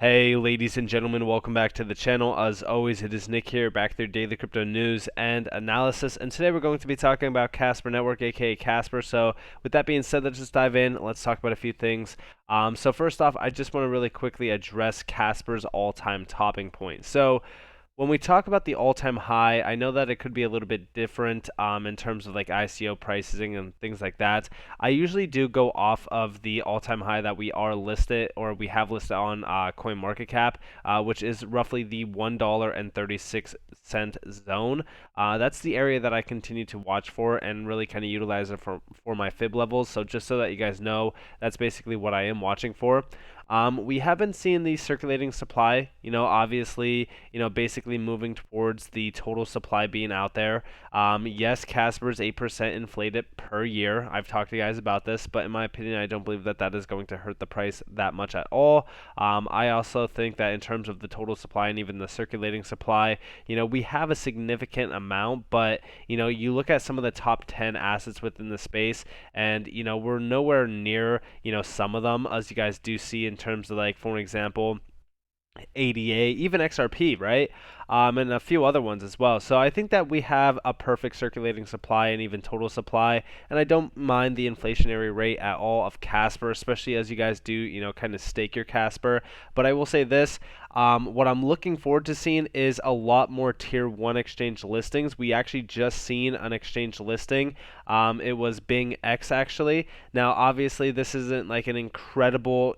Hey ladies and gentlemen, welcome back to the channel. As always, it is Nick here, back with your daily crypto news and analysis. And today we're going to be talking about Casper Network, aka Casper. So with that being said, let's just dive in. Let's talk about a few things. So first off, I just want to really quickly address Casper's all-time topping point. So when we talk about the all-time high, I know that it could be a little bit different in terms of like ICO pricing and things like that. I usually do go off of the all-time high that we are listed or we have listed on CoinMarketCap, which is roughly the $1.36 zone. That's the area that I continue to watch for and really kind of utilize it for my fib levels. So just so that you guys know, that's basically what I am watching for. We haven't seen the circulating supply, obviously, basically moving towards the total supply being out there. Yes, Casper's 8% inflated per year. I've talked to you guys about this, but in my opinion, I don't believe that that is going to hurt the price that much at all. I also think that in terms of the total supply and even the circulating supply, we have a significant amount, but, you look at some of the top 10 assets within the space, and, we're nowhere near, some of them, as you guys do see in terms of, like, for example, ADA, even XRP, right? And a few other ones as well. So I think that we have a perfect circulating supply and even total supply, and I don't mind the inflationary rate at all of Casper, especially as you guys do, kind of stake your Casper. But I will say this, what I'm looking forward to seeing is a lot more tier 1 exchange listings. We actually just seen an exchange listing. It was Bing X actually. Now, obviously, this isn't like an incredible,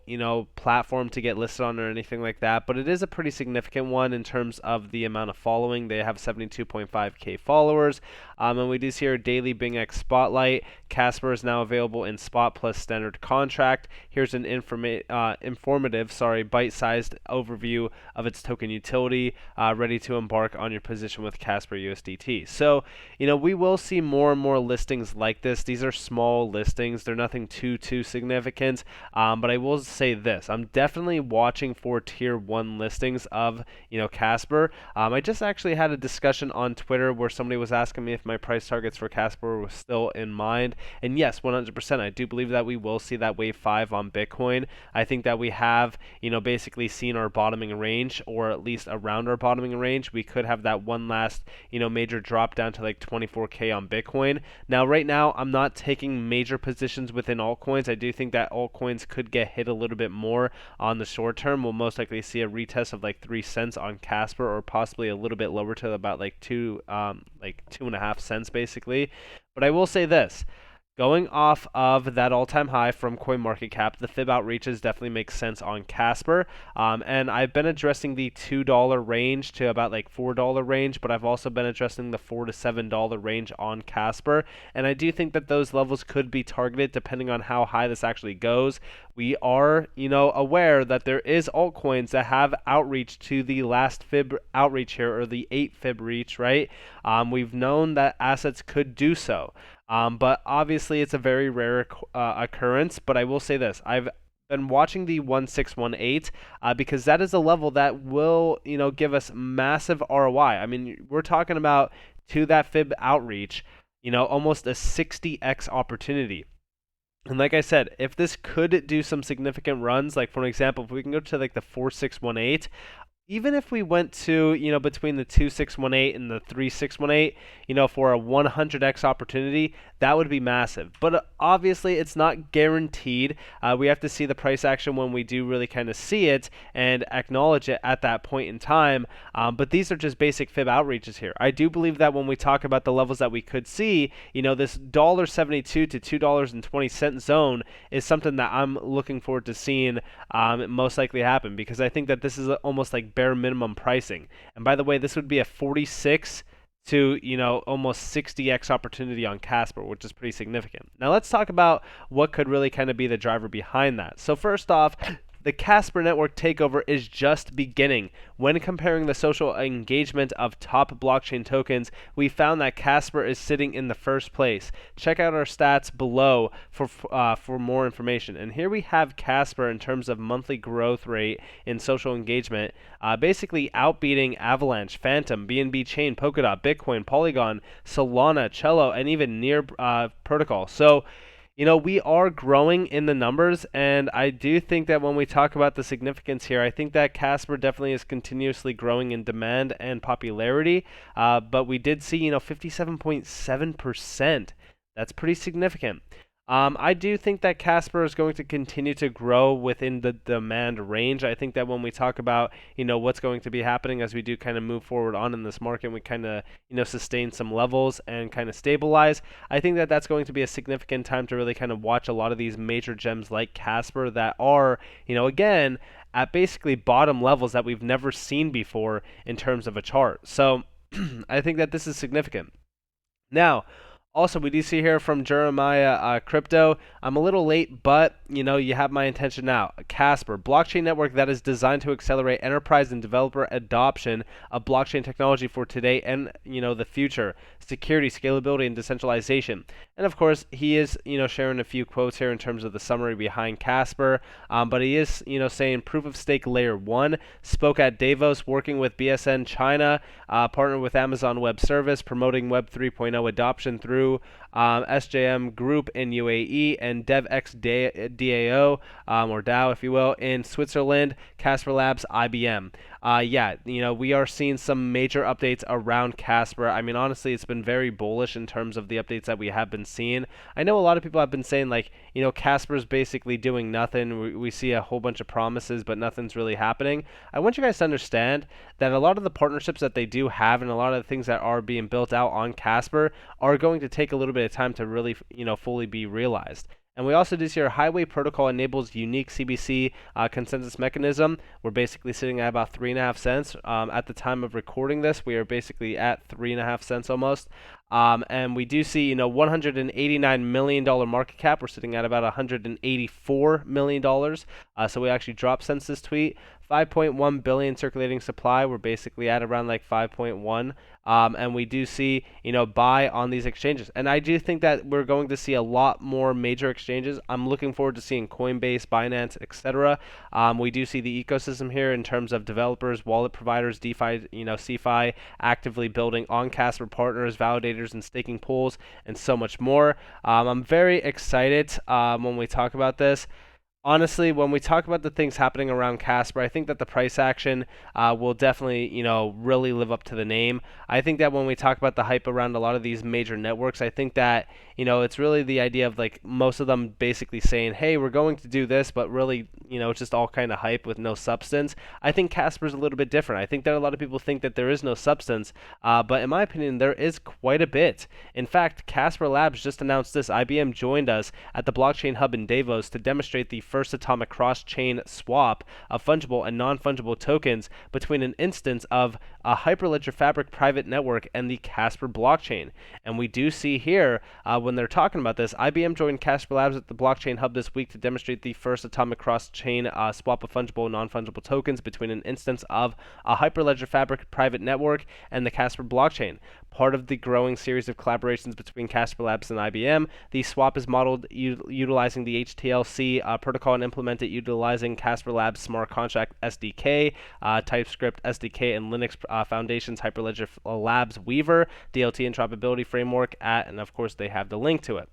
platform to get listed on or anything like that, but it is a pretty significant one in terms of the amount of following. They have 72.5k followers, and we do see our daily Bing X spotlight. Casper is now available in spot plus standard contract. Here's an informative, bite-sized overview of its token utility, ready to embark on your position with Casper USDT. So, we will see more and more listings like this. These are small listings. They're nothing too significant, but I will say this. I'm definitely watching for tier 1 listings of, Casper. I just actually had a discussion on Twitter where somebody was asking me if my price targets for Casper was still in mind. And yes, 100%, I do believe that we will see that wave 5 on Bitcoin. I think that we have, basically seen our bottoming range, or at least around our bottoming range. We could have that one last, major drop down to like 24k on Bitcoin. Now, right now, I'm not taking major positions within altcoins. I do think that altcoins could get hit a little bit more on the short term. We'll most likely see a retest of like 3 cents on Casper, or possibly a little bit lower to about like 2.5 cents basically. But I will say this. Going off of that all-time high from CoinMarketCap, the fib outreaches definitely make sense on Casper. And I've been addressing the $2 range to about like $4 range, but I've also been addressing the $4 to $7 range on Casper. And I do think that those levels could be targeted depending on how high this actually goes. We are, aware that there is altcoins that have outreach to the last fib outreach here, or the 8 fib reach, right? We've known that assets could do so. But obviously it's a very rare occurrence. But I will say this. I've been watching the 1618 because that is a level that will, give us massive ROI. I mean, we're talking about to that fib outreach, almost a 60x opportunity. And like I said, if this could do some significant runs, like for example, if we can go to like the 4618, even if we went to, between the 2618 and the 3618, for a 100x opportunity, that would be massive. But obviously, it's not guaranteed. We have to see the price action when we do really kind of see it and acknowledge it at that point in time. But these are just basic fib outreaches here. I do believe that when we talk about the levels that we could see, this $1.72 to $2.20 zone is something that I'm looking forward to seeing most likely happen, because I think that this is almost like bare minimum pricing. And by the way, this would be a 46 to almost 60x opportunity on Casper, which is pretty significant. Now let's talk about what could really kind of be the driver behind that. So first off, the Casper network takeover is just beginning. When comparing the social engagement of top blockchain tokens, we found that Casper is sitting in the first place. Check out our stats below for more information. And here we have Casper in terms of monthly growth rate in social engagement, basically outbeating Avalanche, Phantom, BNB Chain, Polkadot, Bitcoin, Polygon, Solana, Cello, and even Near Protocol. So, We are growing in the numbers, and I do think that when we talk about the significance here, I think that Casper definitely is continuously growing in demand and popularity. But we did see, 57.7%. That's pretty significant. I do think that Casper is going to continue to grow within the demand range. I think that when we talk about, what's going to be happening as we do kind of move forward on in this market, we kind of, sustain some levels and kind of stabilize. I think that that's going to be a significant time to really kind of watch a lot of these major gems like Casper that are, again, at basically bottom levels that we've never seen before in terms of a chart. So I think that this is significant. Now, also, we do see here from Jeremiah Crypto. I'm a little late, but you have my attention now. Casper, blockchain network that is designed to accelerate enterprise and developer adoption of blockchain technology for today and the future, security, scalability, and decentralization. And of course, he is sharing a few quotes here in terms of the summary behind Casper. But he is saying proof of stake layer 1, spoke at Davos, working with BSN China, partnered with Amazon Web Service, promoting Web 3.0 adoption through SJM Group in UAE and DevX DAO, or DAO, if you will, in Switzerland, Casper Labs, IBM. We are seeing some major updates around Casper. I mean, honestly, it's been very bullish in terms of the updates that we have been seeing. I know a lot of people have been saying, like, Casper's basically doing nothing. We see a whole bunch of promises, but nothing's really happening. I want you guys to understand that a lot of the partnerships that they do have and a lot of the things that are being built out on Casper are going to take a little bit of time to really, fully be realized. And we also do see our highway protocol enables unique CBC consensus mechanism. We're basically sitting at about 3.5 cents. At the time of recording this, we are basically at 3.5 cents almost. And we do see, $189 million market cap. We're sitting at about $184 million. So we actually dropped since this tweet. 5.1 billion circulating supply. We're basically at around like 5.1. And we do see, buy on these exchanges. And I do think that we're going to see a lot more major exchanges. I'm looking forward to seeing Coinbase, Binance, etc. We do see the ecosystem here in terms of developers, wallet providers, DeFi, CeFi, actively building on Casper partners, validators, and staking pools, and so much more. I'm very excited when we talk about this. Honestly, when we talk about the things happening around Casper, I think that the price action will definitely, really live up to the name. I think that when we talk about the hype around a lot of these major networks, I think that, it's really the idea of like most of them basically saying, hey, we're going to do this, but really, it's just all kind of hype with no substance. I think Casper's a little bit different. I think that a lot of people think that there is no substance, but in my opinion, there is quite a bit. In fact, Casper Labs just announced this. IBM joined us at the Blockchain Hub in Davos to demonstrate the first atomic cross-chain swap of fungible and non-fungible tokens between an instance of a Hyperledger Fabric private network and the Casper blockchain. And we do see here, when they're talking about this, IBM joined Casper Labs at the Blockchain Hub this week to demonstrate the first atomic cross-chain swap of fungible and non-fungible tokens between an instance of a Hyperledger Fabric private network and the Casper blockchain. Part of the growing series of collaborations between Casper Labs and IBM, the swap is modeled utilizing the HTLC protocol and implemented utilizing Casper Labs Smart Contract SDK, TypeScript SDK, and Linux Foundation's Hyperledger Labs Weaver, DLT interoperability framework and of course they have the link to it.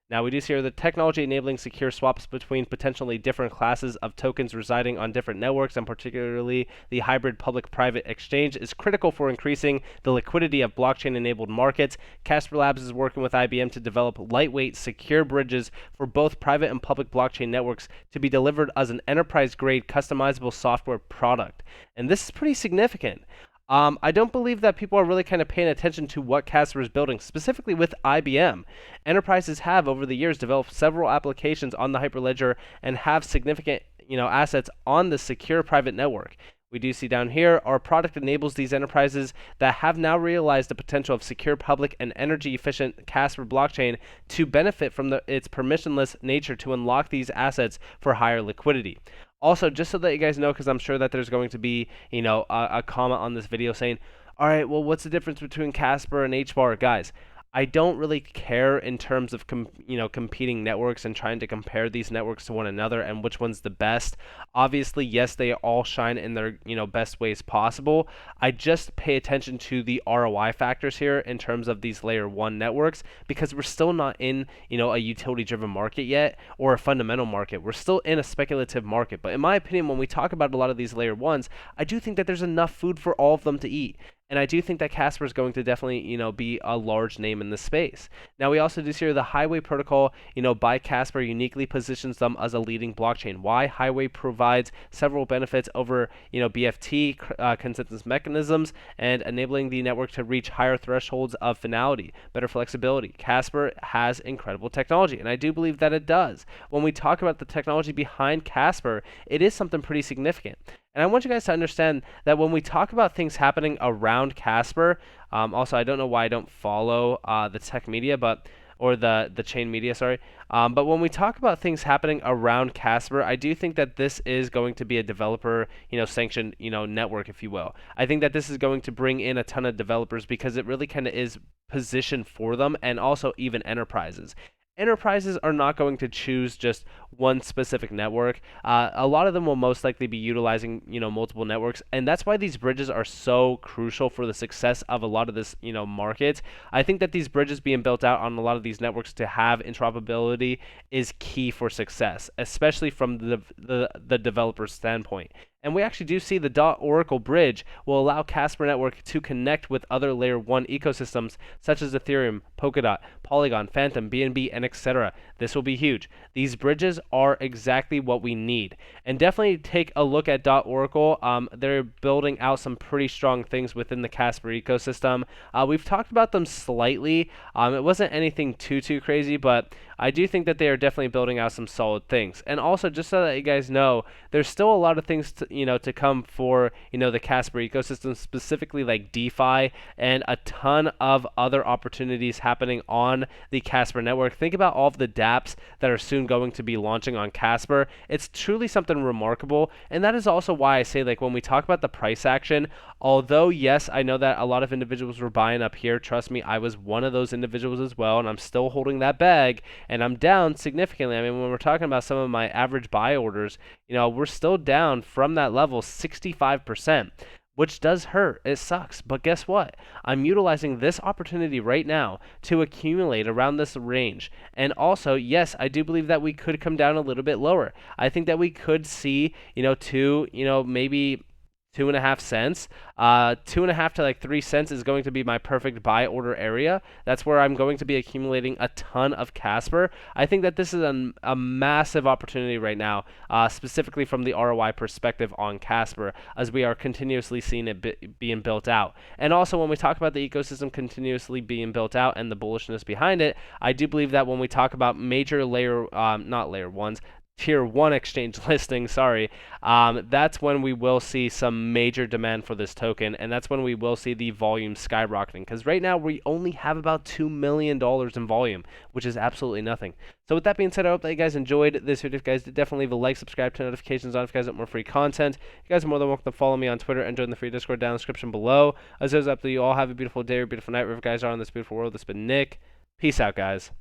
Now we do see here the technology enabling secure swaps between potentially different classes of tokens residing on different networks, and particularly the hybrid public-private exchange, is critical for increasing the liquidity of blockchain-enabled markets. Casper Labs is working with IBM to develop lightweight, secure bridges for both private and public blockchain networks to be delivered as an enterprise-grade customizable software product. And this is pretty significant. I don't believe that people are really kind of paying attention to what Casper is building, specifically with IBM. Enterprises have, over the years, developed several applications on the Hyperledger and have significant, assets on the secure private network. We do see down here, our product enables these enterprises that have now realized the potential of secure, public, and energy-efficient Casper blockchain to benefit from its permissionless nature to unlock these assets for higher liquidity. Also, just so that you guys know, because I'm sure that there's going to be, a comment on this video saying, all right, well, what's the difference between Casper and HBAR? Guys, I don't really care in terms of competing networks and trying to compare these networks to one another and which one's the best. Obviously, yes, they all shine in their best ways possible. I just pay attention to the ROI factors here in terms of these layer 1 networks, because we're still not in a utility driven market yet, or a fundamental market. We're still in a speculative market. But in my opinion, when we talk about a lot of these layer 1s, I do think that there's enough food for all of them to eat. And I do think that Casper is going to definitely, be a large name in this space. Now, we also do see here the Highway protocol, by Casper uniquely positions them as a leading blockchain. Why? Highway provides several benefits over, BFT consensus mechanisms, and enabling the network to reach higher thresholds of finality, better flexibility. Casper has incredible technology, and I do believe that it does. When we talk about the technology behind Casper, it is something pretty significant. And I want you guys to understand that when we talk about things happening around Casper, also I don't know why I don't follow the tech media, or the chain media, sorry. But when we talk about things happening around Casper, I do think that this is going to be a developer, sanctioned, network, if you will. I think that this is going to bring in a ton of developers because it really kind of is positioned for them, and also even enterprises. Enterprises are not going to choose just one specific network. A lot of them will most likely be utilizing, multiple networks, and that's why these bridges are so crucial for the success of a lot of this, market. I think that these bridges being built out on a lot of these networks to have interoperability is key for success, especially from the developer standpoint. And we actually do see the .Oracle bridge will allow Casper Network to connect with other layer 1 ecosystems such as Ethereum, Polkadot, Polygon, Phantom, BNB, and etc. This will be huge. These bridges are exactly what we need. And definitely take a look at .Oracle. They're building out some pretty strong things within the Casper ecosystem. We've talked about them slightly. It wasn't anything too crazy, but I do think that they are definitely building out some solid things. And also, just so that you guys know, there's still a lot of things to come for the Casper ecosystem, specifically like DeFi, and a ton of other opportunities happening on the Casper network. Think about all of the dApps that are soon going to be launching on Casper. It's truly something remarkable, and that is also why I say, like, when we talk about the price action, although yes, I know that a lot of individuals were buying up here. Trust me, I was one of those individuals as well, and I'm still holding that bag, and I'm down significantly. I mean, when we're talking about some of my average buy orders, we're still down from that level 65%, which does hurt. It sucks. But guess what? I'm utilizing this opportunity right now to accumulate around this range. And also, yes, I do believe that we could come down a little bit lower. I think that we could see, maybe 2.5 cents. 2.5 to like 3 cents is going to be my perfect buy order area. That's where I'm going to be accumulating a ton of Casper. I think that this is a massive opportunity right now, specifically from the ROI perspective on Casper, as we are continuously seeing it being built out. And also, when we talk about the ecosystem continuously being built out and the bullishness behind it, I do believe that when we talk about major not layer ones, tier 1 exchange listing, that's when we will see some major demand for this token, and that's when we will see the volume skyrocketing, because right now we only have about $2 million in volume, which is absolutely nothing. So with that being said, I hope that you guys enjoyed this video. If you guys did, definitely leave a like, subscribe, turn notifications on if you guys want more free content. You guys are more than welcome to follow me on Twitter and join the free Discord down in the description below. As always, up to you all, have a beautiful day or beautiful night wherever you guys are in this beautiful world. This has been Nick. Peace out, guys.